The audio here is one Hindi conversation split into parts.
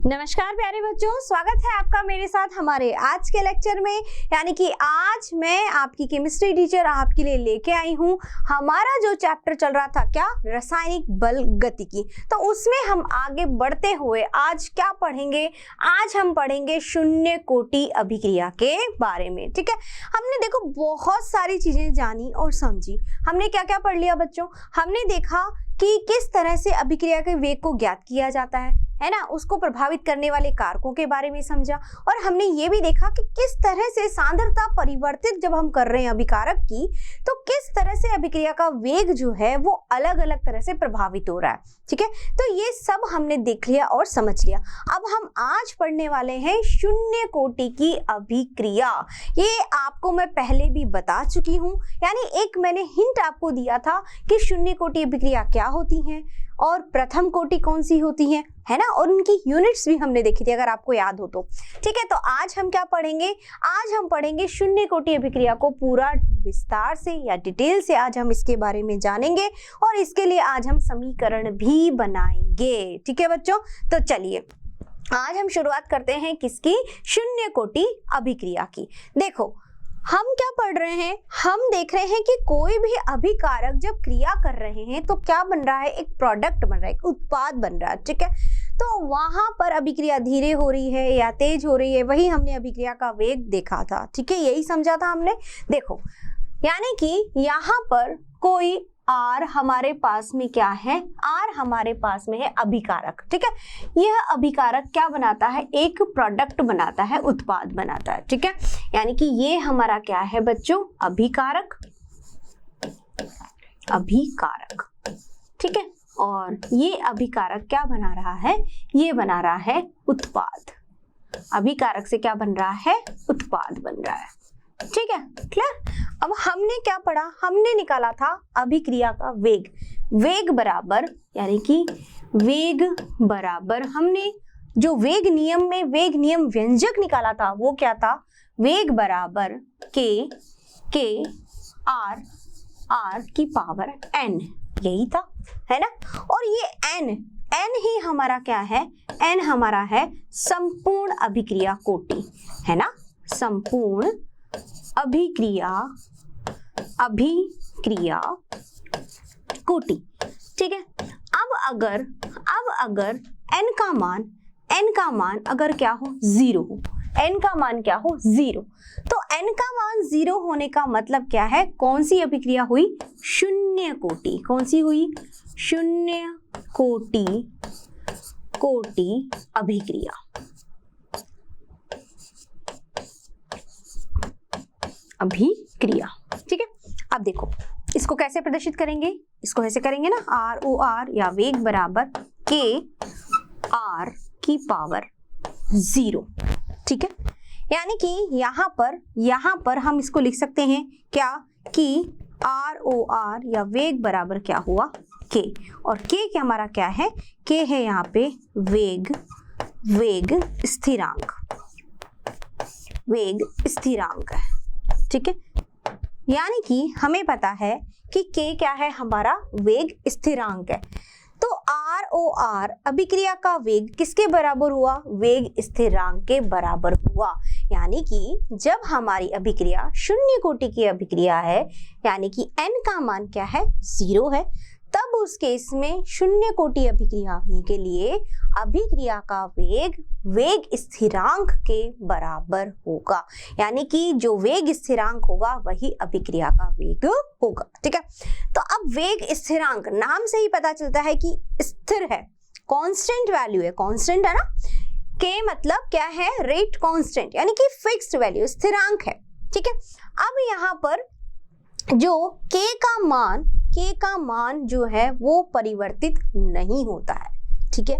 नमस्कार प्यारे बच्चों, स्वागत है आपका मेरे साथ हमारे आज के लेक्चर में। यानी कि आज मैं आपकी केमिस्ट्री टीचर आपके लिए लेके आई हूँ। हमारा जो चैप्टर चल रहा था क्या, रासायनिक बल गतिकी, तो उसमें हम आगे बढ़ते हुए आज क्या पढ़ेंगे, आज हम पढ़ेंगे शून्य कोटि अभिक्रिया के बारे में। ठीक है, हमने देखो बहुत सारी चीजें जानी और समझी। हमने क्या क्या पढ़ लिया बच्चों? हमने देखा कि किस तरह से अभिक्रिया के वेग को ज्ञात किया जाता है ना, उसको प्रभावित करने वाले कारकों के बारे में समझा, और हमने ये भी देखा कि किस तरह से सांद्रता परिवर्तित जब हम कर रहे हैं अभिकारक की, तो किस तरह से अभिक्रिया का वेग जो है वो अलग अलग तरह से प्रभावित हो रहा है। ठीक है, तो ये सब हमने देख लिया और समझ लिया। अब हम आज पढ़ने वाले हैं शून्य कोटि की अभिक्रिया। ये आपको मैं पहले भी बता चुकी हूँ, यानी एक मैंने हिंट आपको दिया था कि शून्य कोटि अभिक्रिया क्या होती है और प्रथम कोटि कौन सी होती है ना, और उनकी यूनिट्स भी हमने देखी थी, अगर आपको याद हो तो। ठीक है, तो आज हम क्या पढ़ेंगे? आज हम पढ़ेंगे शून्य कोटि अभिक्रिया को पूरा विस्तार से या डिटेल से आज हम इसके बारे में जानेंगे, और इसके लिए आज हम समीकरण भी बनाएंगे। ठीक है बच्चों, तो चलिए आज हम शुरुआत करते हैं किसकी? शून्य कोटि अभिक्रिया की। देखो हम क्या पढ़ रहे हैं, हम देख रहे हैं कि कोई भी अभिकारक जब क्रिया कर रहे हैं तो क्या बन रहा है, एक प्रोडक्ट बन रहा है, एक उत्पाद बन रहा है। ठीक है, तो वहां पर अभिक्रिया धीरे हो रही है या तेज हो रही है, वही हमने अभिक्रिया का वेग देखा था। ठीक है, यही समझा था हमने। देखो यानी कि यहाँ पर कोई R हमारे पास में क्या है, R हमारे पास में है अभिकारक। ठीक है, यह अभिकारक क्या बनाता है, एक प्रोडक्ट बनाता है, उत्पाद बनाता है। ठीक है, यानी कि ये हमारा क्या है बच्चों, अभिकारक। अभिकारक, ठीक है, और ये अभिकारक क्या बना रहा है, ये बना रहा है उत्पाद। अभिकारक से क्या बन रहा है, उत्पाद बन रहा है। ठीक है, क्लियर? अब हमने क्या पढ़ा, हमने निकाला था अभिक्रिया का वेग। वेग बराबर, यानी कि वेग बराबर, हमने जो वेग नियम में वेग नियम व्यंजक निकाला था वो क्या था, वेग बराबर के आर की पावर n, यही था, है ना। और ये n ही हमारा क्या है, n हमारा है संपूर्ण अभिक्रिया कोटि, है ना, संपूर्ण अभिक्रिया कोटि। ठीक है, अब अगर n का मान अगर क्या हो, 0 हो, n का मान क्या हो, 0, तो n का मान 0 होने का मतलब क्या है, कौन सी अभिक्रिया हुई, शून्य कोटि। कौन सी हुई, शून्य कोटि अभिक्रिया। ठीक है, अब देखो इसको कैसे प्रदर्शित करेंगे, इसको ऐसे करेंगे ना, ROR या वेग बराबर के R की पावर 0। ठीक है, यानी कि यहाँ पर हम इसको लिख सकते हैं क्या, कि ROR या वेग बराबर क्या हुआ, K, और K क्या हमारा क्या है, K है यहाँ पे वेग स्थिरांक है। ठीक है, यानी कि हमें पता है कि K क्या है, हमारा वेग स्थिरांक है। तो ROR अभिक्रिया का वेग किसके बराबर हुआ, वेग स्थिरांक के बराबर हुआ। यानी कि जब हमारी अभिक्रिया शून्य कोटि की अभिक्रिया है, यानी कि n का मान क्या है, 0 है, तब उस केस में शून्य कोटि अभिक्रिया के लिए अभिक्रिया का वेग स्थिरांक के बराबर होगा। यानी कि जो वेग स्थिरांक होगा वही अभिक्रिया का वेग होगा। ठीक है, तो अब वेग स्थिरांक नाम से ही पता चलता है कि स्थिर है, कांस्टेंट वैल्यू है, कांस्टेंट है ना। K मतलब क्या है, रेट कांस्टेंट, यानी कि फिक्स्ड वैल्यू, स्थिरांक है। ठीक है, अब यहाँ पर जो K का मान जो है वो परिवर्तित नहीं होता है। ठीक है,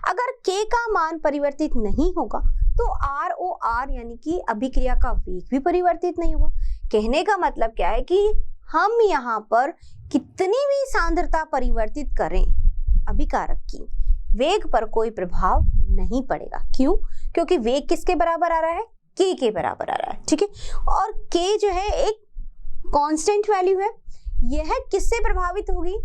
अगर K का मान परिवर्तित नहीं होगा तो ROR यानी कि अभिक्रिया का वेग भी परिवर्तित नहीं होगा। कहने का मतलब क्या है कि हम यहाँ पर कितनी भी सांद्रता परिवर्तित करें अभिकारक की, वेग पर कोई प्रभाव नहीं पड़ेगा। क्यों? क्योंकि वेग किसके बराबर आ रहा है, K के बराबर आ रहा है। ठीक है, और K जो है एक कांस्टेंट वैल्यू है, यह किससे प्रभावित होगी,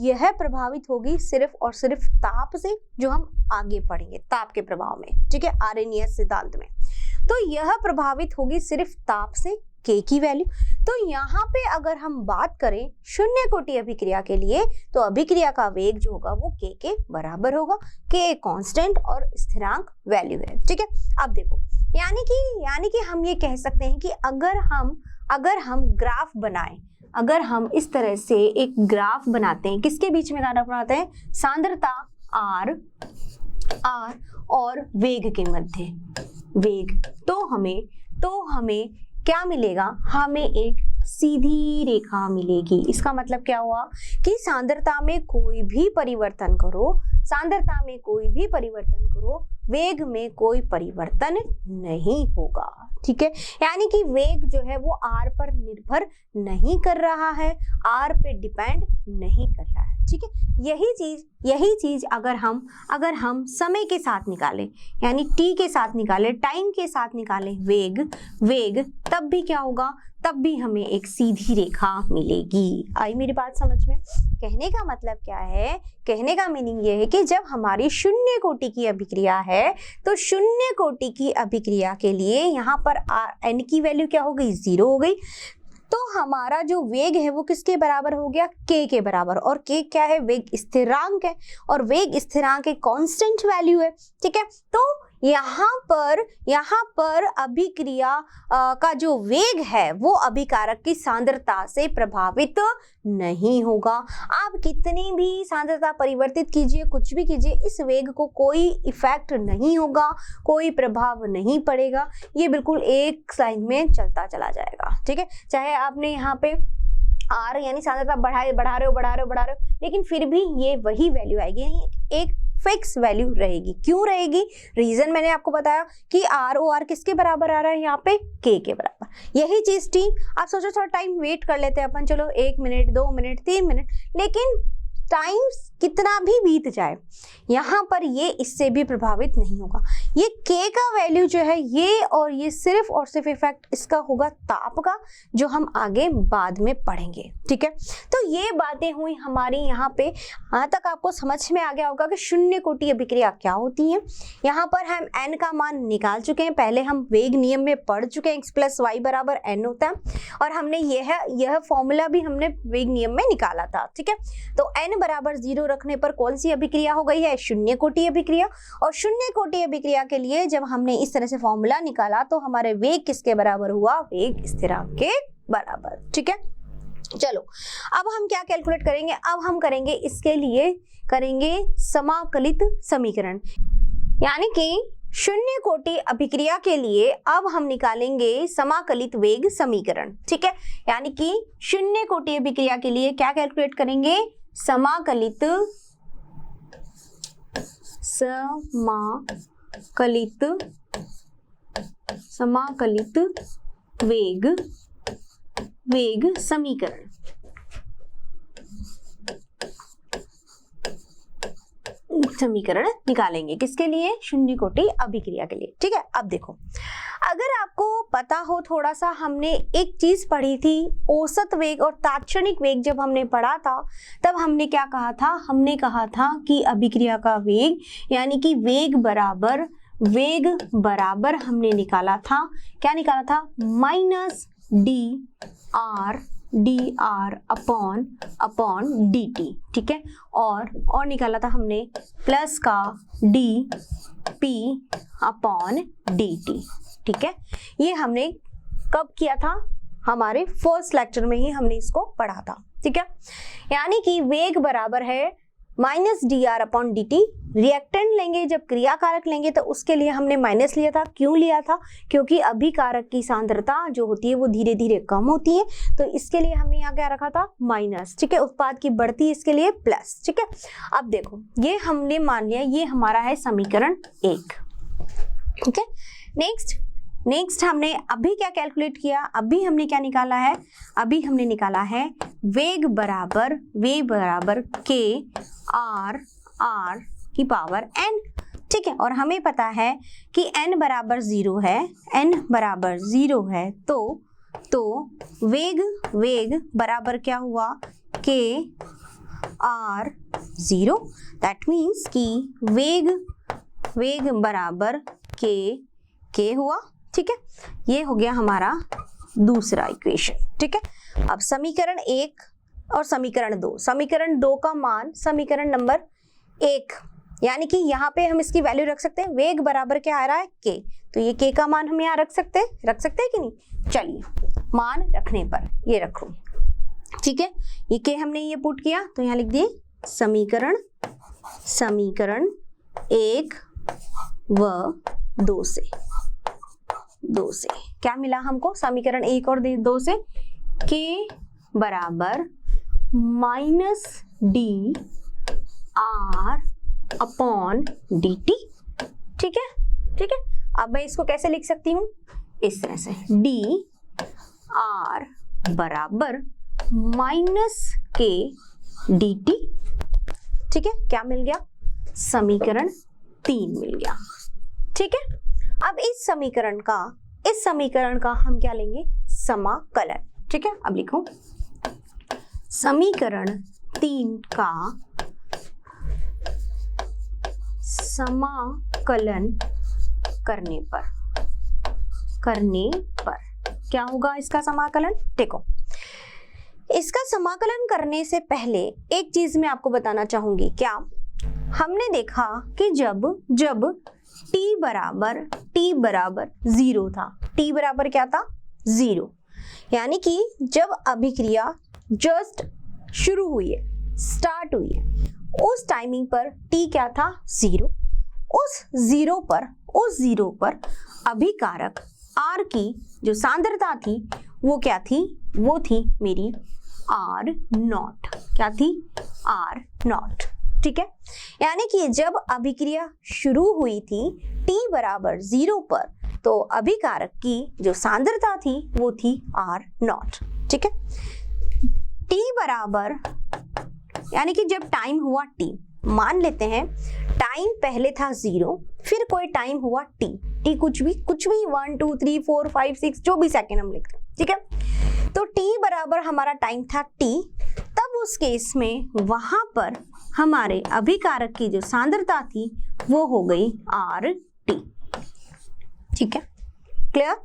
यह प्रभावित होगी सिर्फ और सिर्फ ताप से, जो हम आगे पढ़ेंगे ताप के प्रभाव में, ठीक है, आर्हेनियस सिद्धांत में। तो यह प्रभावित होगी सिर्फ ताप से, K की वैल्यू। तो यहाँ पे अगर हम बात करें शून्य कोटि अभिक्रिया के लिए, तो अभिक्रिया का वेग जो होगा वो K के बराबर होगा। K कांस्टेंट और स्थिरांक वैल्यू है, ठीक है। अब देखो, यानी कि हम ये कह सकते हैं कि अगर हम ग्राफ बनाएं, अगर हम इस तरह से एक ग्राफ बनाते हैं, किसके बीच में ग्राफ बनाते हैं, सांद्रता R और वेग के मध्य, वेग, तो हमें क्या मिलेगा, हमें एक सीधी रेखा मिलेगी। इसका मतलब क्या हुआ कि सांद्रता में कोई भी परिवर्तन करो, वेग में कोई परिवर्तन नहीं होगा, ठीक है। यानी कि वेग जो है वो R पर निर्भर नहीं कर रहा है, R पे डिपेंड नहीं कर रहा है, ठीक है। यही चीज अगर हम समय के साथ निकालें, यानी t के साथ निकालें, टाइम के साथ निकालें वेग, तब भी क्या होगा, तब भी हमें एक सीधी रेखा मिलेगी। आई मेरी बात समझ में? कहने का मतलब क्या है, कहने का मीनिंग ये है कि जब हमारी शून्य कोटि की अभिक्रिया है, तो शून्य कोटि की अभिक्रिया के लिए यहाँ पर n की वैल्यू क्या हो गई, 0 हो गई। तो हमारा जो वेग है वो किसके बराबर हो गया, K के बराबर। और K क्या है, वेग स्थिरांक है, और वेग स्थिरांक एक कांस्टेंट वैल्यू है, ठीक है। तो यहाँ पर अभिक्रिया का जो वेग है वो अभिकारक की सांद्रता से प्रभावित नहीं होगा। आप कितनी भी सांद्रता परिवर्तित कीजिए, कुछ भी कीजिए, इस वेग को कोई इफेक्ट नहीं होगा, कोई प्रभाव नहीं पड़ेगा, ये बिल्कुल एक लाइन में चलता चला जाएगा, ठीक है। चाहे आपने यहाँ पे R यानी सांद्रता बढ़ा रहे हो, लेकिन फिर भी ये वही वैल्यू आएगी, एक फिक्स वैल्यू रहेगी। क्यों रहेगी, रीजन मैंने आपको बताया कि ROR किसके बराबर आ रहा है, यहाँ पे K के बराबर। यही चीज थी। आप सोचो थोड़ा टाइम वेट कर लेते हैं अपन, चलो 1 मिनट, 2 मिनट, 3 मिनट, लेकिन टाइम कितना भी बीत जाए, यहाँ पर ये इससे भी प्रभावित नहीं होगा। ये K का वैल्यू जो है ये सिर्फ और सिर्फ इफेक्ट इसका होगा ताप का, जो हम आगे बाद में पढ़ेंगे, ठीक है। तो ये बातें हुई हमारी यहाँ पे। यहाँ तक आपको समझ में आ गया होगा कि शून्य कोटि अभिक्रिया क्या होती है। यहाँ पर हम n का मान निकाल चुके हैं, पहले हम वेग नियम में पढ़ चुके हैं, x + y = n होता है, और हमने यह फॉर्मूला भी हमने वेग नियम में निकाला था, ठीक है। तो n बराबर 0 रखने पर कौन सी अभिक्रिया हो गई है, शून्य कोटि अभिक्रिया। और शून्य कोटि अभिक्रिया के लिए जब हमने इस तरह से फॉर्मूला निकाला तो हमारे वेग किसके बराबर हुआ, वेग स्थिरांक के बराबर, ठीक है। चलो अब हम क्या कैलकुलेट करेंगे, अब हम करेंगे इसके लिए समाकलित समीकरण, यानी कि शून्य कोटि अभिक्रिया के लिए अब हम निकालेंगे समाकलित वेग समीकरण, ठीक है। यानी कि शून्य कोटि अभिक्रिया के लिए क्या कैलकुलेट करेंगे, समाकलित वेग समीकरण। समीकरण निकालेंगे किसके लिए, शून्य कोटि अभिक्रिया के लिए, ठीक है। अब देखो, अगर आपको पता हो थोड़ा सा, हमने एक चीज पढ़ी थी, औसत वेग और तात्क्षणिक वेग जब हमने पढ़ा था, तब हमने क्या कहा था, हमने कहा था कि अभिक्रिया का वेग यानी कि वेग बराबर हमने निकाला था, क्या निकाला था, -dr अपॉन dt, ठीक है। और निकाला था हमने प्लस का dp अपॉन dt, ठीक है। ये हमने कब किया था, हमारे फर्स्ट लेक्चर में ही हमने इसको पढ़ा था, ठीक है। यानी कि वेग बराबर है -dr अपॉन dt। रिएक्टेंट लेंगे, जब क्रियाकारक लेंगे तो उसके लिए हमने माइनस लिया था। क्यों लिया था, क्योंकि अभिकारक की सांद्रता जो होती है वो धीरे धीरे कम होती है, तो इसके लिए हमने यहाँ क्या रखा था, माइनस, ठीक है। उत्पाद की बढ़ती इसके लिए प्लस, ठीक है। अब देखो, ये हमने मान लिया, ये हमारा है समीकरण 1, ठीक है। नेक्स्ट हमने अभी क्या कैलकुलेट किया, अभी हमने क्या निकाला है, अभी हमने निकाला है वेग बराबर K R की पावर n, ठीक है। और हमें पता है कि n बराबर 0 है, तो वेग बराबर क्या हुआ, K आर 0, दैट मीन्स कि वेग बराबर के हुआ। ठीक है, ये हो गया हमारा दूसरा इक्वेशन। ठीक है, अब समीकरण 1 और समीकरण 2, समीकरण 2 का मान समीकरण नंबर 1, यानी कि यहाँ पे हम इसकी वैल्यू रख सकते हैं। वेग बराबर क्या आ रहा है के, तो ये के का मान हम यहाँ रख सकते हैं कि नहीं। चलिए, मान रखने पर ये रखो। ठीक है, ये के हमने ये पुट किया तो यहाँ लिख दिए समीकरण 1 व 2 से क्या मिला हमको, समीकरण 1 और 2 से के बराबर minus D R upon D T. ठीक है, अब मैं इसको कैसे लिख सकती हूँ, इस तरह से डी आर बराबर माइनस के डी टी। ठीक है, क्या मिल गया, समीकरण 3 मिल गया। ठीक है, अब इस समीकरण का हम क्या लेंगे, समाकलन। ठीक है, अब लिखो समीकरण 3 का समाकलन करने पर क्या होगा इसका समाकलन। देखो, इसका समाकलन करने से पहले एक चीज मैं आपको बताना चाहूंगी। क्या हमने देखा कि जब t बराबर 0 था, t बराबर क्या था, 0, यानी कि जब अभिक्रिया जस्ट शुरू हुई है, स्टार्ट हुई है, उस टाइमिंग पर t क्या था, 0। उस जीरो पर अभिकारक R की जो सांद्रता थी वो क्या थी, वो थी मेरी R0। क्या थी, R0। ठीक है, यानी कि जब अभिक्रिया शुरू हुई थी t बराबर 0 पर, तो अभिकारक की जो सांद्रता थी वो थी R0। ठीक है, t बराबर, यानी कि जब टाइम हुआ t, मान लेते हैं टाइम पहले था 0, फिर कोई टाइम हुआ t कुछ भी 1 2 3 4 5 6 जो भी सेकेंड हम लिखते हैं। ठीक है, तो t बराबर हमारा टाइम था t, तब उस केस में वहां पर हमारे अभिकारक की जो सांद्रता थी वो हो गई RT। ठीक है, क्लियर।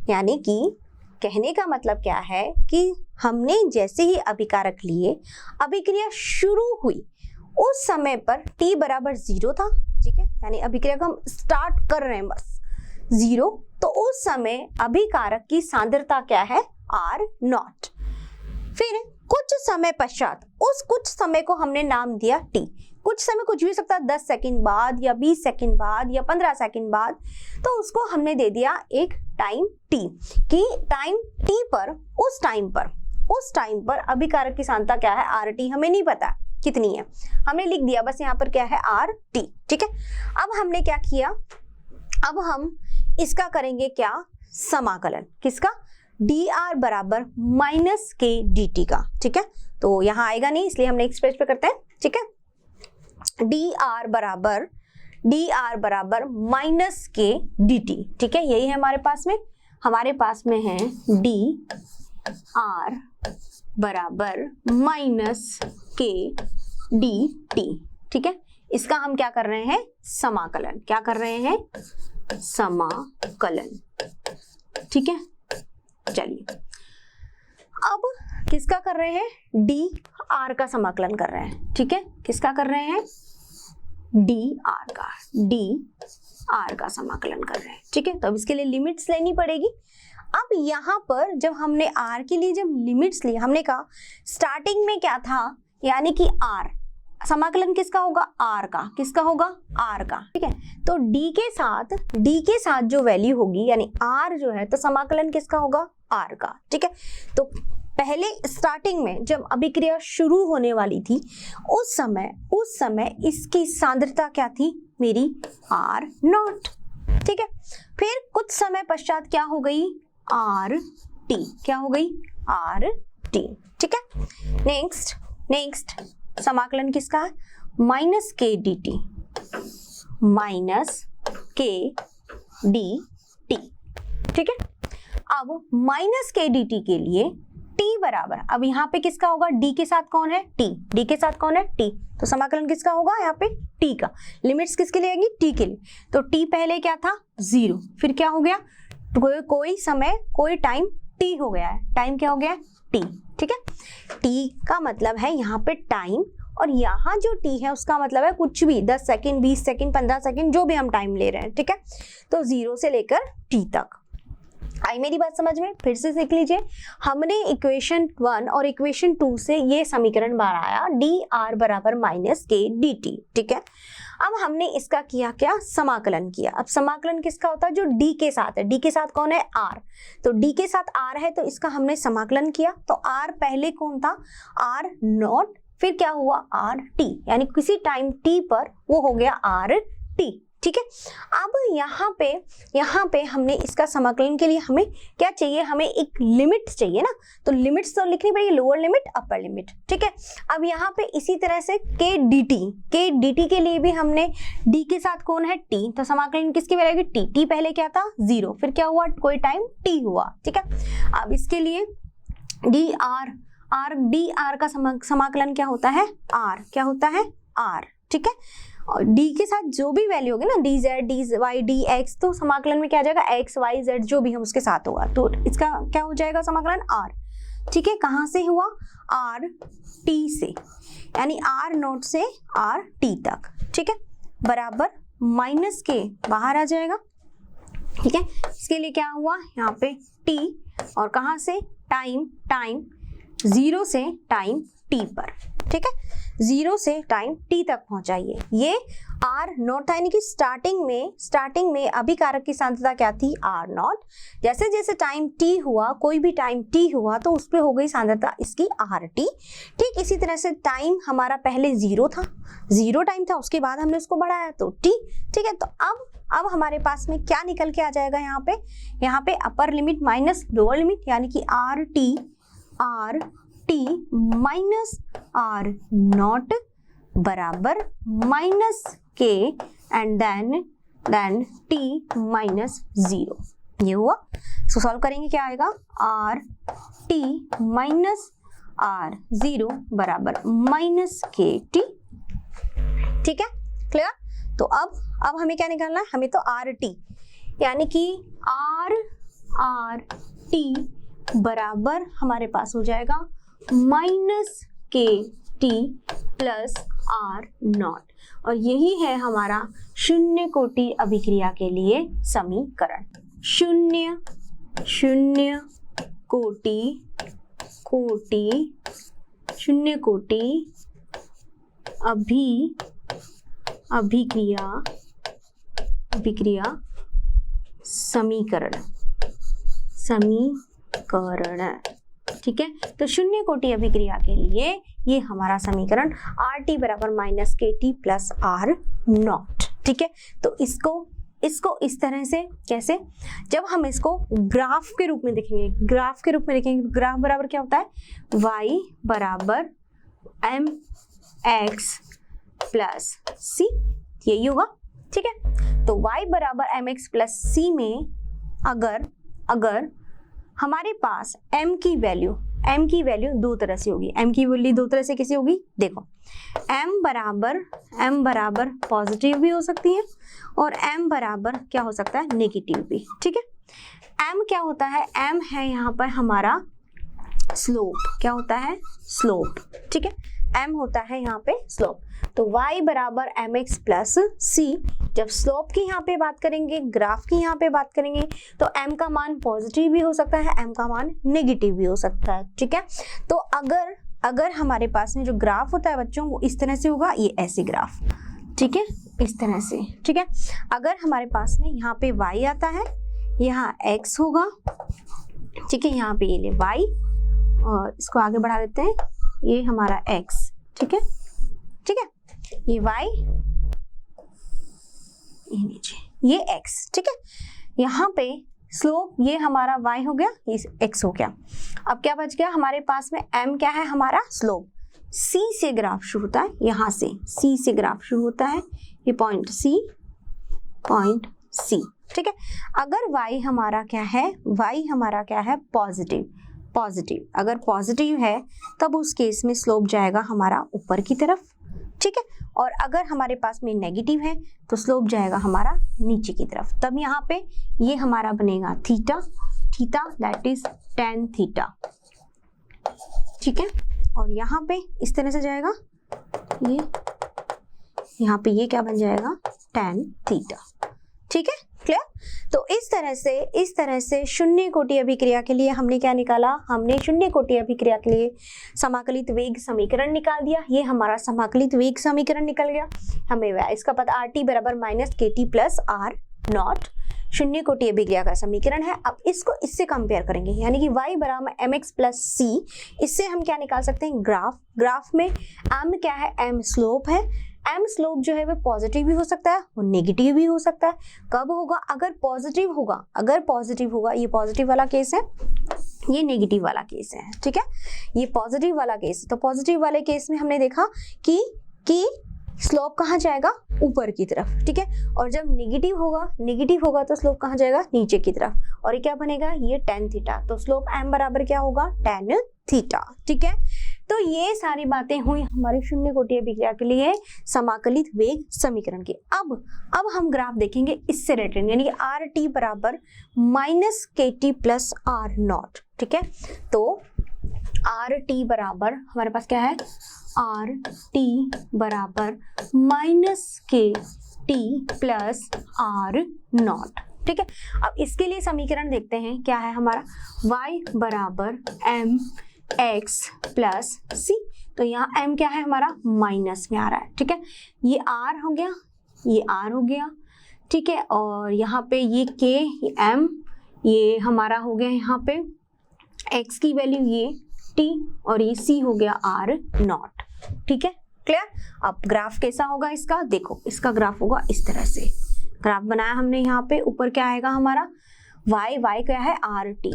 यानी कि कहने का मतलब क्या है कि हमने जैसे ही अभिकारक लिए, अभिक्रिया शुरू हुई, उस समय पर t बराबर 0 था। ठीक है, यानी अभिक्रिया को हम स्टार्ट कर रहे हैं बस 0, तो उस समय अभिकारक की सांद्रता क्या है, R0। फिर कुछ समय पश्चात, उस कुछ समय को हमने नाम दिया t। कुछ समय कुछ भी हो सकता है, 10 सेकंड बाद या 20 सेकंड बाद या 15 सेकंड बाद, तो उसको हमने दे दिया एक टाइम t, कि टाइम t पर उस टाइम पर अभिकारक की सांद्रता क्या है, RT, हमें नहीं पता कितनी है, हमने लिख दिया बस यहाँ पर क्या है, RT। ठीक है, अब हमने क्या किया, अब हम इसका करेंगे क्या, समाकलन। किसका, dr बराबर माइनस के dt का। ठीक है, तो यहाँ आएगा नहीं, इसलिए हम नेक्स्ट पेज पे करते हैं। ठीक है, dr बराबर माइनस के dt। ठीक है, यही है हमारे पास में है dr बराबर माइनस के dt। ठीक है, इसका हम क्या कर रहे हैं, समाकलन। क्या कर रहे हैं, समाकलन। ठीक है, चलिए अब किसका कर रहे हैं, dr का समाकलन कर रहे हैं। ठीक है, किसका कर रहे हैं, dr का समाकलन कर रहे हैं। ठीक है, तो अब इसके लिए लिमिट्स लेनी पड़ेगी। अब यहाँ पर जब हमने r के लिए जब लिमिट्स ली, हमने कहा स्टार्टिंग में क्या था, यानी कि r, समाकलन किसका होगा, r का। किसका होगा, r का। ठीक है, तो d के साथ जो वैल्यू होगी, यानी r जो है, तो समाकलन किसका होगा, r का। ठीक है, तो पहले स्टार्टिंग में जब अभिक्रिया शुरू होने वाली थी, उस समय इसकी सांद्रता क्या थी, मेरी R0। ठीक है, फिर कुछ समय पश्चात क्या हो गई, RT। क्या हो गई, RT। ठीक है, नेक्स्ट समाकलन किसका है, माइनस के dt। ठीक है, अब माइनस के dt के लिए टी बराबर, अब यहाँ पे किसका होगा, डी के साथ कौन है, टी, डी के साथ कौन है, टी, तो समाकलन किसका होगा यहाँ पे, टी का। लिमिट्स किसके लिए आएंगी, टी के लिए। तो टी पहले क्या था 0, फिर क्या हो गया, कोई समय कोई टाइम टी हो गया है, टाइम क्या हो गया टी, ठीक है। टी का मतलब है यहाँ पे टाइम, और यहाँ जो टी है उसका मतलब है कुछ भी 10 सेकंड 20 सेकंड 15 सेकंड जो भी हम टाइम ले रहे हैं, ठीक है। तो 0 से लेकर टी तक। आई मेरी बात समझ में, फिर से सीख लीजिए। हमने इक्वेशन 1 और इक्वेशन 2 से ये समीकरण बनाया डी आर बराबर माइनस के डी टी, ठीक है। अब हमने इसका किया क्या, समाकलन किया। अब समाकलन किसका होता है, जो डी के साथ है, डी के साथ कौन है, आर, तो डी के साथ आर है तो इसका हमने समाकलन किया। तो आर पहले कौन था, आर नॉट, फिर क्या हुआ आर टी, यानी किसी टाइम टी पर वो हो गया आर टी, ठीक है। अब यहाँ पे हमने इसका समाकलन के लिए हमें क्या चाहिए, हमें एक लिमिट चाहिए ना, तो लिमिट्स तो लिखनी पड़ेगी, लोअर लिमिट अपर लिमिट, ठीक है। अब यहाँ पे इसी तरह से के डी टी के लिए भी हमने डी के साथ कौन है टी, तो समाकलन किसकी बनेगी, टी, टी पहले क्या था 0, फिर क्या हुआ कोई टाइम टी हुआ, ठीक है। अब इसके लिए डी आर का समाकलन क्या होता है, आर, क्या होता है आर, ठीक है। और डी के साथ जो भी वैल्यू होगी ना, d z d y d x, तो समाकलन में क्या आ जाएगा एक्स वाई जेड जो भी हम उसके साथ होगा, तो इसका क्या हो जाएगा समाकलन आर, ठीक है। कहाँ से हुआ, आर टी से, यानी आर नोट से आर टी तक, ठीक है, बराबर माइनस के बाहर आ जाएगा, ठीक है। इसके लिए क्या हुआ यहाँ पे टी, और कहाँ से टाइम 0 से टाइम टी पर, ठीक है, 0 से टाइम टी तक पहुंचाइए। ये आर नॉट था, यानी कि स्टार्टिंग में अभिकारक की सांद्रता क्या थी, आर नॉट। जैसे जैसे टाइम टी हुआ, कोई भी टाइम टी हुआ तो उस पे हो गई सांद्रता इसकी आर टी। ठीक इसी तरह से टाइम हमारा पहले 0 था, 0 टाइम था, उसके बाद हमने उसको बढ़ाया तो टी, ठीक है। तो अब हमारे पास में क्या निकल के आ जाएगा, यहाँ पे upper limit minus lower limit, यानी कि r t minus r naught बराबर minus k and then t minus 0, ये हुआ। सो सॉल्व करेंगे क्या आएगा, आर टी माइनस आर 0 बराबर माइनस के टी, ठीक है, क्लियर। तो अब हमें क्या निकालना है, हमें तो आर टी, यानी कि आर टी बराबर हमारे पास हो जाएगा माइनस के टी प्लस आर नॉट, और यही है हमारा शून्य कोटि अभिक्रिया के लिए समीकरण। शून्य कोटि अभिक्रिया समीकरण, ठीक है। तो शून्य कोटि अभिक्रिया के लिए ये हमारा समीकरण आर टी बराबर माइनस के टी प्लस आर नॉट, ठीक है। तो इसको इस तरह से कैसे, जब हम इसको ग्राफ के रूप में देखेंगे, ग्राफ बराबर क्या होता है, y बराबर एम एक्स प्लस सी, यही होगा, ठीक है। तो y बराबर एम एक्स प्लस सी में अगर हमारे पास m की वैल्यू दो तरह से होगी, m की वैल्यू दो तरह से कैसे होगी, देखो m बराबर पॉजिटिव भी हो सकती है और m बराबर क्या हो सकता है, नेगेटिव भी, ठीक है। m क्या होता है, m है यहाँ पर हमारा स्लोप, क्या होता है, स्लोप, ठीक है, m होता है यहाँ पे स्लोप। तो y बराबर एम एक्स प्लस सी, जब स्लोप की यहाँ पे बात करेंगे, ग्राफ की यहाँ पे बात करेंगे, तो m का मान पॉजिटिव भी हो सकता है, m का मान नेगेटिव भी हो सकता है, ठीक है। तो अगर हमारे पास में जो ग्राफ होता है बच्चों, वो इस तरह से होगा, ये ऐसे ग्राफ, ठीक है, इस तरह से, ठीक है। अगर हमारे पास में यहाँ पे y आता है, यहाँ x होगा, ठीक है, यहाँ पे ये ले y, और इसको आगे बढ़ा देते हैं, ये हमारा x, ठीक है, ये y, ये नीचे ये x, ठीक है। यहाँ पे स्लोप ये हमारा y हो गया, ये x हो गया। अब क्या बच गया हमारे पास में, m क्या है हमारा स्लोप, c से ग्राफ शुरू होता है, यहाँ से c से ग्राफ शुरू होता है, ये पॉइंट C, ठीक है। अगर y हमारा क्या है, पॉजिटिव, पॉजिटिव, अगर पॉजिटिव है तब उस केस में स्लोप जाएगा हमारा ऊपर की तरफ, ठीक है। और अगर हमारे पास में नेगेटिव है तो स्लोप जाएगा हमारा नीचे की तरफ। तब यहाँ पे ये हमारा बनेगा theta, theta that is tan theta, ठीक है। और यहाँ पे इस तरह से जाएगा, ये यहाँ पे ये क्या बन जाएगा tan थीटा, ठीक है, क्लियर। तो इस तरह से शून्य कोटि अभिक्रिया के लिए हमने क्या निकाला, हमने शून्य कोटि अभिक्रिया के लिए समाकलित वेग समीकरण निकाल दिया। ये हमारा समाकलित वेग समीकरण निकल गया। हमें इसका पता RT बराबर minus KT plus R not शून्य कोटि अभिक्रिया का समीकरण है। अब इसको इससे कंपेयर करेंगे, यानी कि y बराबर mx प्लस c, इससे हम क्या निकाल सकते हैं, ग्राफ में m क्या है, m स्लोप है। m स्लोप जो है वो पॉजिटिव भी हो सकता है और नेगेटिव भी हो सकता है। कब होगा, अगर पॉजिटिव होगा, ये पॉजिटिव वाला केस है, ये नेगेटिव वाला केस है, ठीक है। ये पॉजिटिव वाला केस, तो पॉजिटिव वाले केस में हमने देखा कि स्लोप कहाँ जाएगा, ऊपर की तरफ, ठीक है। और जब नेगेटिव होगा तो स्लोप कहाँ जाएगा, नीचे की तरफ। और ये क्या बनेगा, ये tan थीटा, तो स्लोप m बराबर क्या होगा, tan थीटा, ठीक है। तो ये सारी बातें हुई हमारी शून्य कोटि अभिक्रिया के लिए समाकलित वेग समीकरण की। अब हम ग्राफ देखेंगे इससे रिलेटेड, यानी कि RT बराबर minus KT plus R not, ठीक है। तो RT बराबर हमारे पास क्या है, RT बराबर minus KT plus R not, ठीक है। अब इसके लिए समीकरण देखते हैं, क्या है हमारा, y बराबर mx प्लस c, तो यहाँ m क्या है हमारा, माइनस में आ रहा है, ठीक है। ये r हो गया, ये r हो गया, ठीक है। और यहाँ पे ये k, ये m, ये हमारा हो गया यहाँ पे x की वैल्यू ये t, और ये c हो गया r नॉट, ठीक है, क्लियर। अब ग्राफ कैसा होगा इसका, देखो इसका ग्राफ होगा इस तरह से, ग्राफ बनाया हमने, यहाँ पे ऊपर क्या आएगा हमारा y क्या है, RT,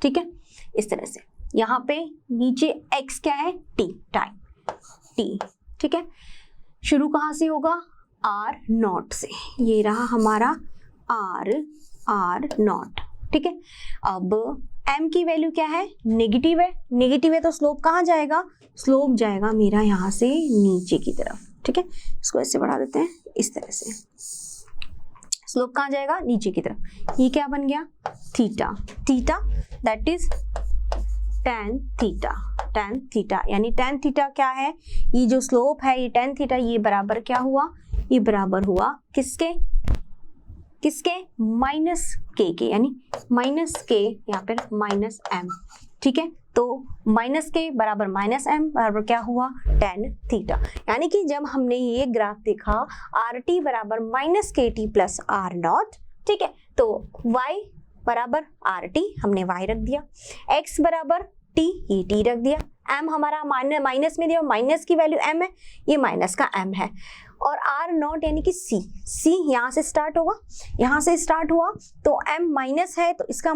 ठीक है, इस तरह से। यहाँ पे नीचे x क्या है, टाइम t, ठीक है। शुरू कहाँ से होगा, R नॉट से, ये रहा हमारा R नॉट, ठीक है। अब m की वैल्यू क्या है, नेगेटिव है, तो स्लोप कहाँ जाएगा, स्लोप जाएगा मेरा यहाँ से नीचे की तरफ, ठीक है। इसको ऐसे बढ़ा देते हैं, इस तरह से स्लोप कहाँ जाएगा, नीचे की तरफ। ये क्या बन गया, theta that is tan theta, यानी tan थीटा क्या है, ये जो स्लोप है ये tan थीटा, ये बराबर क्या हुआ, ये बराबर हुआ किसके, माइनस के, यानी माइनस के, यहाँ पर माइनस m, ठीक है। तो माइनस के बराबर माइनस m बराबर क्या हुआ, tan थीटा। यानी कि जब हमने ये ग्राफ देखा RT बराबर minus KT plus R not, ठीक है, तो y बराबर RT, हमने y रख दिया, x बराबर t, ये t रख दिया, m हमारा माइनस में दिया, माइनस की वैल्यू m है, ये माइनस का m है, और R नॉट यानी कि C यहाँ से स्टार्ट हुआ, तो m माइनस है, तो इसका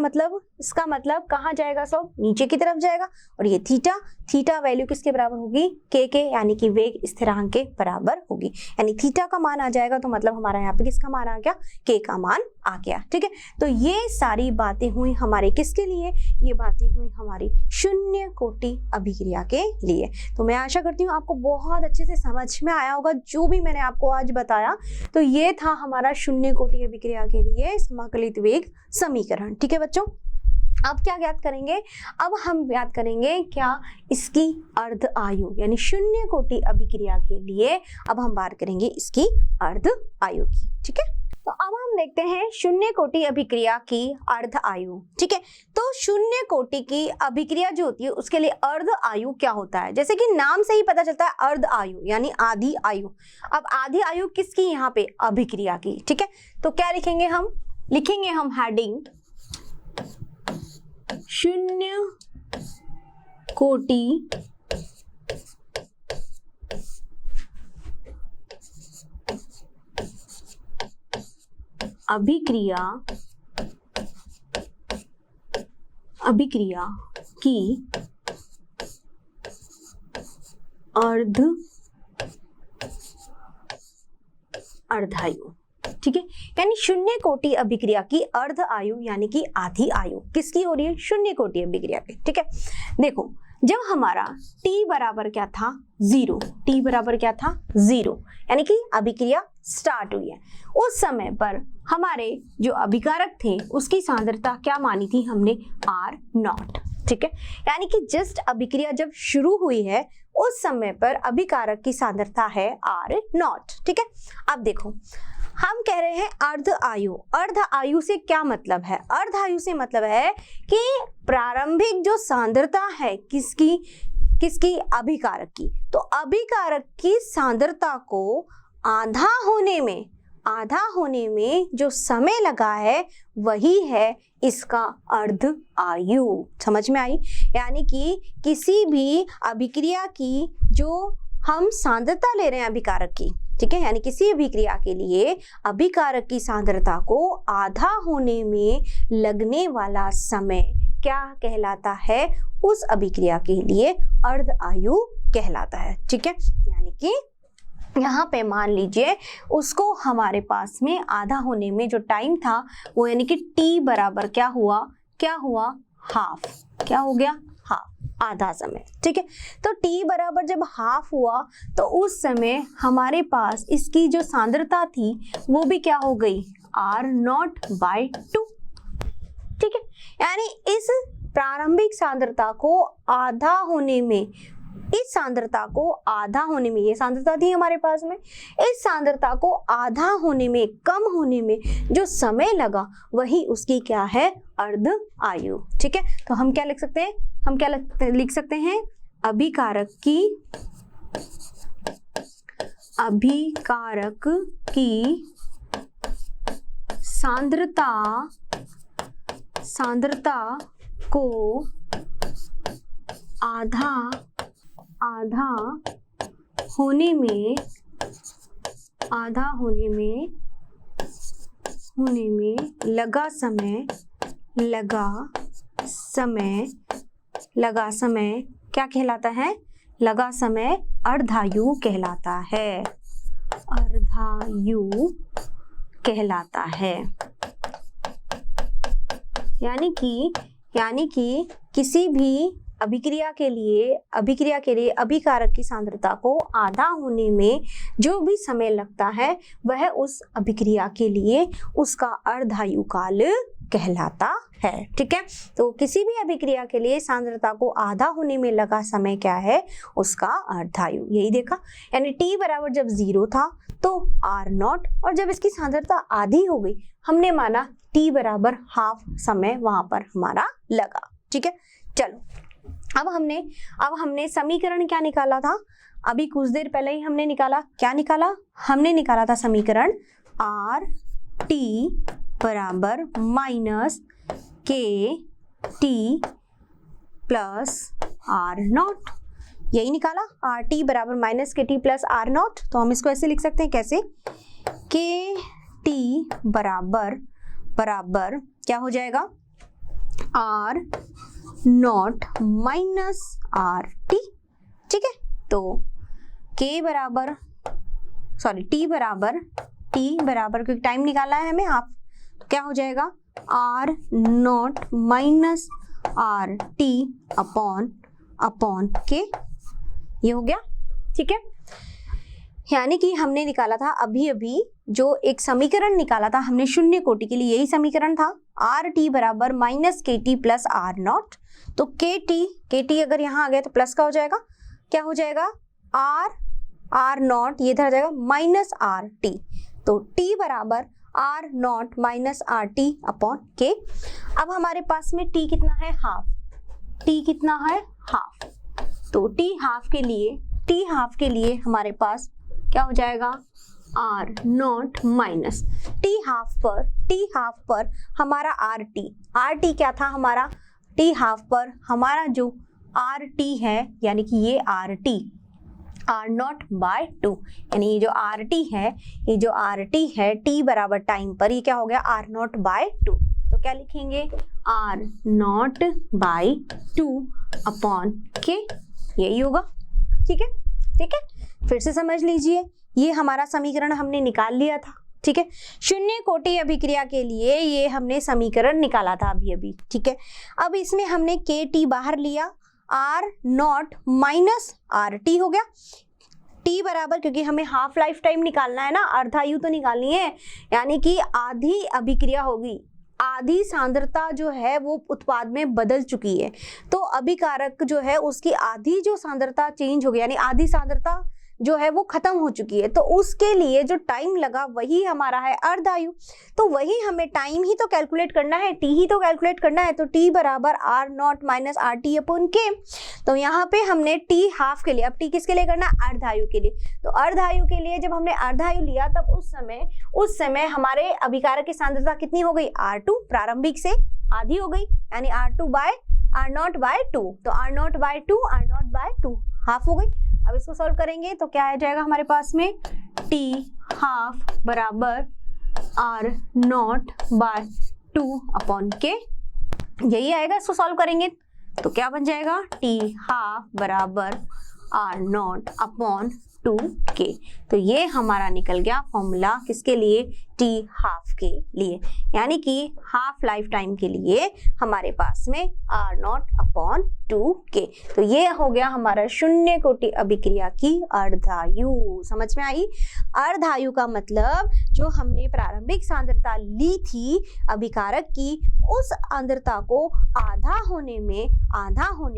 मतलब कहाँ जाएगा, सब नीचे की तरफ जाएगा। और ये थीटा वैल्यू किसके बराबर होगी, k, यानी कि वेग स्थिरांक के बराबर होगी, यानी थीटा का मान आ जाएगा, तो मतलब हमारा यहाँ पे किसका मान आ गया, k का मान आ गया, ठीक है। तो ये सारी बातें हुई हमारे किसके लिए, ये बातें हुई हमारी शून्य कोटि अभिक्रिया के लिए। तो मैं आशा करती हूँ आपको बहुत अच्छे से समझ में आया होगा जो भी मैंने आपको आज बताया। तो ये था हमारा शून्य कोटि अभिक्रिया के लिए समाकलित वेग समीकरण, ठीक है बच्चों। अब क्या ज्ञात करेंगे, अब हम ज्ञात करेंगे क्या, इसकी अर्ध आयु, यानी शून्य कोटि अभिक्रिया के लिए अब हम बात करेंगे इसकी अर्ध आयु की, ठीक है। तो अब हम देखते हैं शून्य कोटि अभिक्रिया की अर्ध आयु, ठीक है। तो शून्य कोटि की अभिक्रिया जो होती है उसके लिए अर्ध आयु क्या होता है, जैसे कि नाम से ही पता चलता है अर्ध आयु यानी आधी आयु। अब आधी आयु किसकी, यहाँ पे अभिक्रिया की, ठीक है। तो क्या लिखेंगे हम हेडिंग शून्य कोटि अभिक्रिया की अर्धायु, ठीक है, यानी शून्य कोटि अभिक्रिया की अर्ध आयु यानी कि आधी आयु किसकी हो रही है, शून्य कोटि अभिक्रिया की। ठीक है, देखो जब हमारा t बराबर क्या था 0, t बराबर क्या था 0 यानी कि अभिक्रिया स्टार्ट हुई है, उस समय पर हमारे जो अभिकारक थे उसकी सांद्रता क्या मानी थी हमने, R0। ठीक है, यानी कि जस्ट अभिक्रिया जब शुरू हुई है उस समय पर अभिकारक की सांद्रता है R0। ठीक है, अब देखो हम कह रहे हैं अर्ध आयु। अर्ध आयु से क्या मतलब है, अर्ध आयु से मतलब है कि प्रारंभिक जो सांद्रता है किसकी अभिकारक की, तो अभिकारक की सांद्रता को आधा होने में जो समय लगा है वही है इसका अर्ध आयु। समझ में आई, यानी कि किसी भी अभिक्रिया की जो हम सांद्रता ले रहे हैं अभिकारक की, ठीक है, यानी किसी अभिक्रिया के लिए अभिकारक की सांद्रता को आधा होने में लगने वाला समय क्या कहलाता है, उस अभिक्रिया के लिए अर्ध आयु कहलाता है। ठीक है, यानी कि यहाँ पे मान लीजिए उसको हमारे पास में आधा होने में जो टाइम था वो यानी कि t बराबर क्या हुआ हाफ, क्या हो गया हाफ, आधा समय। ठीक है, तो t बराबर जब हाफ हुआ तो उस समय हमारे पास इसकी जो सांद्रता थी वो भी क्या हो गई R0/2। ठीक है, यानी इस प्रारंभिक सांद्रता को आधा होने में, इस सांद्रता को आधा होने में, ये सांद्रता थी हमारे पास में, इस सांद्रता को आधा होने में, कम होने में जो समय लगा वही उसकी क्या है, अर्ध आयु। ठीक है, तो हम क्या लिख सकते हैं, हम क्या लिख सकते हैं, अभिकारक की सांद्रता को आधा होने में लगा समय क्या कहलाता है, लगा समय अर्धायु कहलाता है, अर्धायु कहलाता है। यानी कि किसी भी अभिक्रिया के लिए अभिकारक की सांद्रता को आधा होने में जो भी समय लगता है वह उस अभिक्रिया के लिए उसका अर्धायु काल कहलाता है। ठीक है, तो किसी भी अभिक्रिया के लिए सांद्रता को आधा होने में लगा समय क्या है, उसका अर्धायु। यही देखा, यानी t बराबर जब 0 था तो R0, और जब इसकी सांद्रता आधी हो गई हमने माना t बराबर हाफ समय वहां पर हमारा लगा। ठीक है, चलो अब हमने समीकरण क्या निकाला था, अभी कुछ देर पहले ही हमने निकाला, क्या निकाला, हमने निकाला था समीकरण RT बराबर माइनस KT प्लस R0, यही निकाला, RT बराबर माइनस KT प्लस R0। तो हम इसको ऐसे लिख सकते हैं, कैसे, KT बराबर क्या हो जाएगा, R0 माइनस RT। ठीक है, तो T बराबर क्योंकि टाइम निकाला है हमें हाफ, तो क्या हो जाएगा R0 minus RT upon K, ये हो गया। ठीक है, यानी कि हमने निकाला था अभी जो एक समीकरण निकाला था हमने शून्य कोटि के लिए, यही समीकरण था, RT बराबर माइनस KT प्लस R0। तो KT अगर यहाँ आ गया तो प्लस का हो जाएगा, क्या हो जाएगा R0, ये इधर आ जाएगा माइनस RT, तो T बराबर R0 minus RT upon K। अब हमारे पास में T कितना है, हाफ, T कितना है हाफ, तो T हाफ के लिए हमारे पास क्या हो जाएगा R0 माइनस T हाफ पर हमारा RT क्या था हमारा, T हाफ पर हमारा जो RT है, यानी कि ये RT R0/2, यानी ये जो RT है T बराबर टाइम पर ये क्या हो गया R0/2, तो क्या लिखेंगे R0/2 अपॉन K, यही होगा। ठीक है, फिर से समझ लीजिए, ये हमारा समीकरण हमने निकाल लिया था। ठीक है। शून्य कोटि अभिक्रिया के लिए ये हमने समीकरण निकाला था अभी, ठीक है। अब इसमें हमने KT बाहर लिया, R0 माइनस RT हो गया। T बराबर, क्योंकि हमें हाफ लाइफ टाइम निकालना है ना, अर्धायु तो निकालनी है, यानी कि आधी अभिक्रिया होगी, आधी सांद्रता जो है वो उत्पाद में बदल चुकी है, तो अभिकारक जो है उसकी आधी जो सांद्रता चेंज हो गई, यानी आधी सांद्रता जो है वो खत्म हो चुकी है, तो उसके लिए जो टाइम लगा वही हमारा है अर्धायु। तो वही हमें टाइम ही तो कैलकुलेट करना है, टी ही तो कैलकुलेट करना है, तो टी बराबर R0 minus RT upon K। तो यहाँ पे हमने टी हाफ के लिए, अब टी किसके लिए करना, अर्धायु के लिए। तो अर्धायु के लिए जब हमने अर्धायु लिया तब उस समय हमारे अभिकारक की सांद्रता कितनी हो गई, R2, प्रारंभिक से आधी हो गई, यानी R0 बाय 2, तो R0 बाय 2 हाफ हो गई। अब इसको सॉल्व करेंगे तो क्या आ जाएगा हमारे पास में, T हाफ बराबर R0 बाय 2 अपॉन K, यही आएगा। इसको सॉल्व करेंगे तो क्या बन जाएगा, T हाफ बराबर R0 अपॉन 2K। तो ये हमारा निकल गया फॉर्मूला किसके लिए, T हाफ के लिए, यानी कि हाफ लाइफ टाइम के लिए हमारे पास में R0 अपॉन 2K। तो ये हो गया हमारा शून्य कोटि अभिक्रिया की अर्धायु। समझ में आई? अर्धायु का मतलब जो हमने प्रारंभिक सांद्रता ली थी अभिकारक की, उस सांद्रता को आधा होने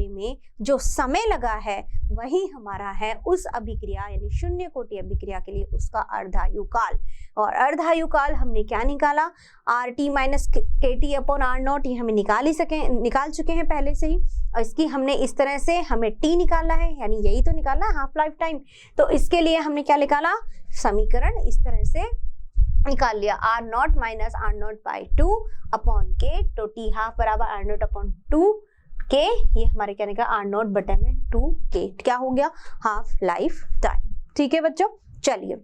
में जो समय लगा है वही हमारा है उस अभिक्रिया, यानी शून्य कोटि अभिक्रिया के लिए उसका अर्धायु काल। और अर्धायु काल हमने क्या निकाला, RT minus KT upon R0, ये हमें निकाल चुके हैं पहले से ही। और इसकी हमने इस तरह से हमें T निकालना है, यानी यही तो निकालना है हाफ लाइफ टाइम। तो इसके लिए हमने क्या निकाला, समीकरण इस तरह से निकाल लिया, R0 minus R0 by 2 upon K, तो T हाफ बराबर R0 अपॉन 2K, ये हमारे क्या निकला, R0 बटे में 2K, क्या हो गया, हाफ लाइफ टाइम। ठीक है बच्चों, चलिए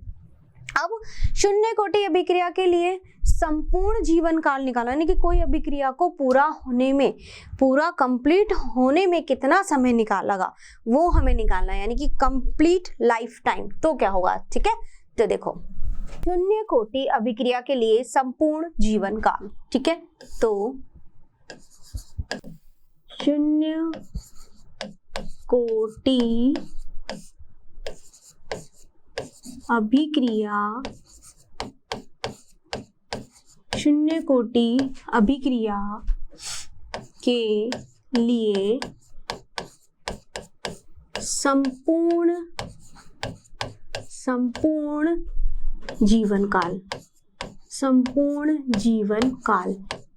अब शून्य कोटि अभिक्रिया के लिए संपूर्ण जीवन काल निकालना, यानी कि कोई अभिक्रिया को पूरा कंप्लीट होने में कितना समय निकालेगा वो हमें निकालना है, यानी कि कंप्लीट लाइफ टाइम। तो क्या होगा, ठीक है, तो देखो शून्य कोटि अभिक्रिया के लिए संपूर्ण जीवन काल, ठीक है, तो शून्य कोटि अभिक्रिया के लिए संपूर्ण जीवन काल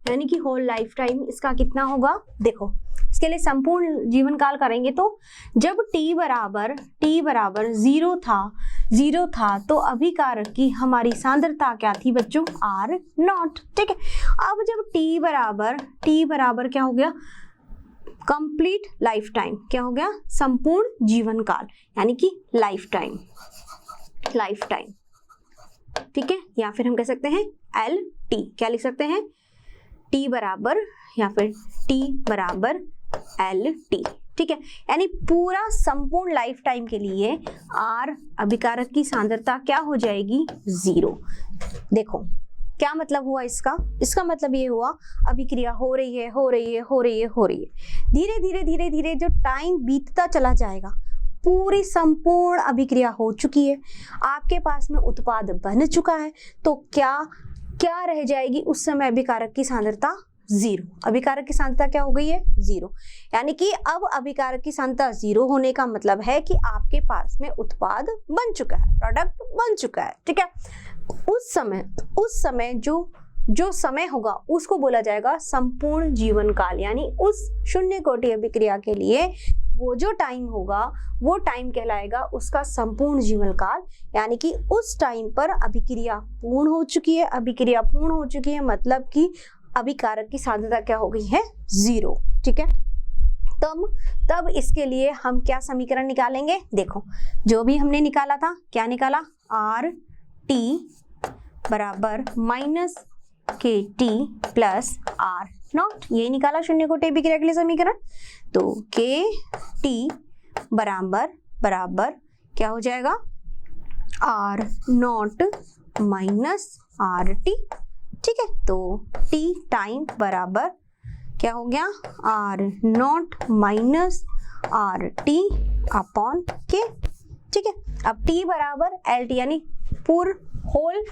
यानी कि होल लाइफ टाइम इसका कितना होगा। देखो इसके लिए संपूर्ण जीवन काल करेंगे तो जब t बराबर 0 था तो अभिकारक की हमारी सांद्रता क्या थी बच्चों, R0, ठीक है। अब जब t बराबर क्या हो गया, कंप्लीट लाइफ टाइम, क्या हो गया, संपूर्ण जीवन काल, यानी कि लाइफ टाइम, ठीक है, या फिर हम कह सकते हैं LT, क्या लिख सकते हैं, T बराबर या फिर T बराबर LT, ठीक है, यानी पूरा संपूर्ण लाइफ टाइम के लिए R अभिकारक की सांद्रता क्या हो जाएगी, 0। देखो क्या मतलब हुआ इसका मतलब ये हुआ अभिक्रिया हो रही है, धीरे धीरे जो टाइम बीतता चला जाएगा पूरी संपूर्ण अभिक्रिया हो चुकी है, आपके पास में उत्पाद बन चुका है, तो क्या रह जाएगी उस समय, अभिकारक की सांद्रता 0। अभिकारक की सांद्रता क्या हो गई है, 0, यानी कि अब अभिकारक की सांद्रता 0 होने का मतलब है कि आपके पास में उत्पाद बन चुका है, प्रोडक्ट बन चुका है, ठीक है। उस समय जो समय होगा उसको बोला जाएगा संपूर्ण जीवन काल, यानी उस शून्य कोटि अभिक्रिया के लिए वो जो टाइम होगा वो टाइम कहलाएगा उसका संपूर्ण जीवन काल, यानी कि उस टाइम पर अभिक्रिया पूर्ण हो चुकी है, मतलब कि अभिकारक की सांद्रता क्या हो गई है, 0, ठीक है। तब इसके लिए हम क्या समीकरण निकालेंगे, देखो जो भी हमने निकाला था, क्या निकाला, RT बराबर माइनस KT प्लस R0, यही निकाला शून्य कोटि अभिक्रिया के लिए समीकरण। तो KT बराबर क्या हो जाएगा, R0 माइनस आर टी। ठीक है, तो टी टाइम बराबर क्या हो गया, r naught minus r t upon k. ठीक है, अब टी बराबर एल टी यानी पूर्ण होल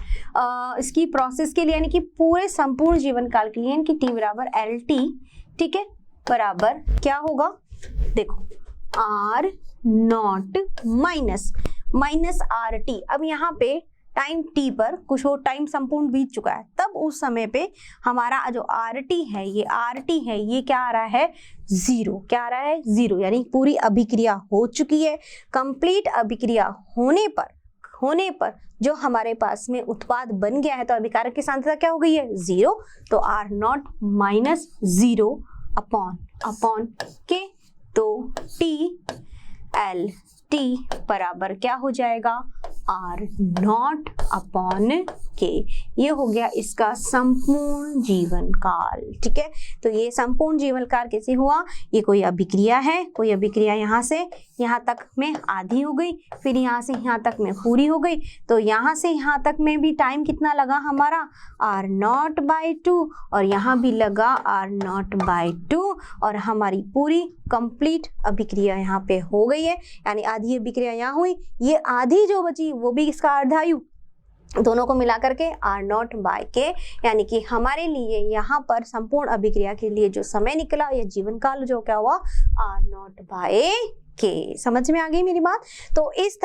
इसकी प्रोसेस के लिए यानी कि पूरे संपूर्ण जीवन काल के लिए यानी कि टी बराबर एल टी। ठीक है, बराबर क्या होगा, देखो r naught minus r t. अब यहाँ पे टाइम टी पर कुछ और टाइम संपूर्ण बीत चुका है, तब उस समय पे हमारा जो आर टी है ये क्या आ रहा है, जीरो। क्या आ रहा है, जीरो, यानी पूरी अभिक्रिया हो चुकी है। कंप्लीट अभिक्रिया होने पर जो हमारे पास में उत्पाद बन गया है तो अभिकारक की सांद्रता क्या हो गई है, जीरो। तो r naught minus zero upon k, तो टी एल टी बराबर क्या हो जाएगा, आर नॉट अपॉन के। ये हो गया इसका संपूर्ण जीवन काल। ठीक है, तो ये संपूर्ण जीवन काल कैसे हुआ, ये कोई अभिक्रिया है, कोई अभिक्रिया यहाँ से यहाँ तक में आधी हो गई, फिर यहाँ से यहाँ तक में पूरी हो गई, तो यहाँ से यहाँ तक में भी टाइम कितना लगा हमारा, आर नॉट बाई टू, और यहाँ भी लगा आर नॉट बाई टू, और हमारी पूरी कंप्लीट अभिक्रिया यहाँ पे हो गई है। यानी आधी अभिक्रिया यहाँ हुई, ये आधी जो बची वो भी इसका अर्धायु, दोनों को मिला करके आर नॉट बाय के, यानी कि हमारे लिए यहाँ पर संपूर्ण अभिक्रिया के लिए जो समय निकला, ये जीवन काल जो क्या हुआ, आर नॉट बाय के। समझ में आ गई मेरी बात। तो इस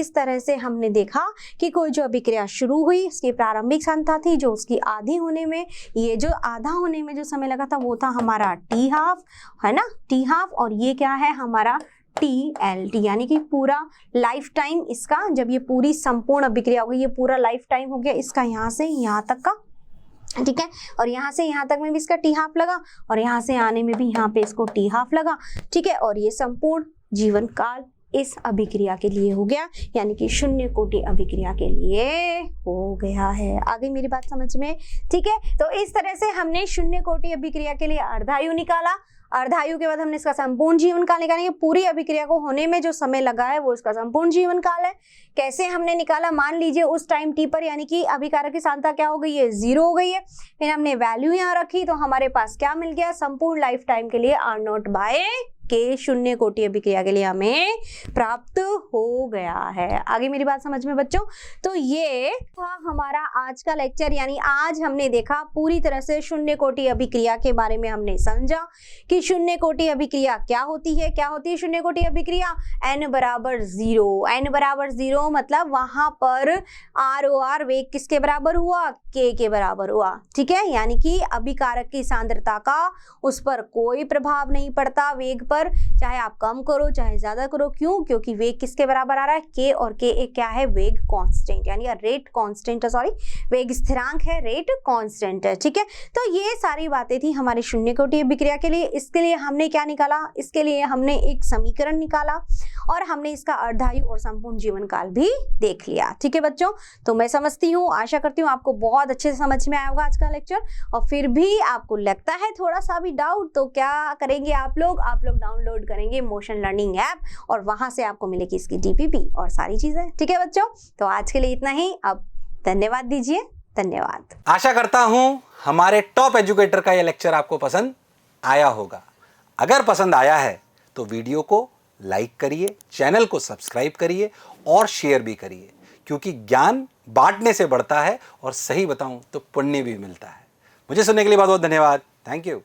तरह से हमने देखा कि कोई जो अभिक्रिया शुरू हुई उसकी प्रारंभिक सांद्रता थी, जो उसकी आधी होने में, ये जो आधा होने में जो समय लगा था वो था हमारा टी हाफ, है ना, टी हाफ, और ये क्या है हमारा टी एल टी, यानी कि पूरा लाइफ टाइम इसका, जब ये पूरी संपूर्ण अभिक्रिया हो गई, ये पूरा लाइफ टाइम हो गया इसका यहाँ से यहाँ तक का। ठीक है, और यहाँ से यहाँ तक में भी इसका टी हाफ लगा, और यहाँ से आने में भी यहाँ पे इसको टी हाफ लगा। ठीक है, और ये संपूर्ण जीवन काल इस अभिक्रिया के लिए हो गया, यानी कि शून्य कोटि अभिक्रिया के लिए हो गया है। आगे मेरी बात समझ में। ठीक है, तो इस तरह से हमने शून्य कोटि अभिक्रिया के लिए अर्धायु निकाला। अर्धायु के बाद हमने इसका संपूर्ण जीवन काल निकाला। पूरी अभिक्रिया को होने में जो समय लगा है वो इसका संपूर्ण जीवन काल है। कैसे हमने निकाला, मान लीजिए उस टाइम टी पर, यानी कि अभिकारक की सांद्रता क्या हो गई है, जीरो हो गई है, फिर हमने वैल्यू यहाँ रखी तो हमारे पास क्या मिल गया, संपूर्ण लाइफ टाइम के लिए आर नॉट बाय के शून्य कोटि अभिक्रिया के लिए हमें प्राप्त हो गया है। आगे मेरी बात समझ में बच्चों। तो ये था हमारा आज का लेक्चर, यानी आज हमने देखा पूरी तरह से शून्य कोटि अभिक्रिया के बारे में हमने समझा कि शून्य कोटि अभिक्रिया क्या होती है। क्या होती है शून्य कोटि अभिक्रिया, n बराबर जीरो। n बराबर जीरो मतलब वहां पर आर वेग किसके बराबर हुआ, k के बराबर हुआ। ठीक है, यानी कि अभिकारक की सांद्रता का उस पर कोई प्रभाव नहीं पड़ता वेग पर, चाहे आप कम करो चाहे ज्यादा करो। क्यों, क्योंकि वेग किसके बराबर आ रहा है, k, और k एक क्या है, वेग कांस्टेंट, यानी रेट कांस्टेंट है, सॉरी वेग स्थिरांक है, रेट कांस्टेंट है। ठीक है, तो ये सारी बातें थी हमारी शून्य कोटि अभिक्रिया के लिए। इसके लिए हमने क्या निकाला, इसके लिए हमने एक समीकरण निकाला और हमने इसका अर्धायु और संपूर्ण जीवन काल भी देख लिया। ठीक है बच्चों, तो मैं समझती हूँ, आशा करती हूँ आपको बहुत अच्छे से समझ में आया होगा आज का लेक्चर। और फिर भी आपको लगता है थोड़ा सा भी डाउट, तो क्या करेंगे आप लोग डाउनलोड करेंगे मोशन लर्निंग ऐप, और वहां से आपको मिलेगी इसकी डीपीपी और सारी चीजें। ठीक है बच्चों, तो आज के लिए इतना ही। अब धन्यवाद दीजिए। धन्यवाद। आशा करता हूं हमारे टॉप एजुकेटर का यह लेक्चर आपको पसंद आया होगा। अगर पसंद आया है तो वीडियो को लाइक करिए, चैनल को सब्सक्राइब करिए और शेयर भी करिए, क्योंकि ज्ञान बांटने से बढ़ता है और सही बताऊं तो पुण्य भी मिलता है। मुझे सुनने के लिए बहुत बहुत धन्यवाद। Thank you.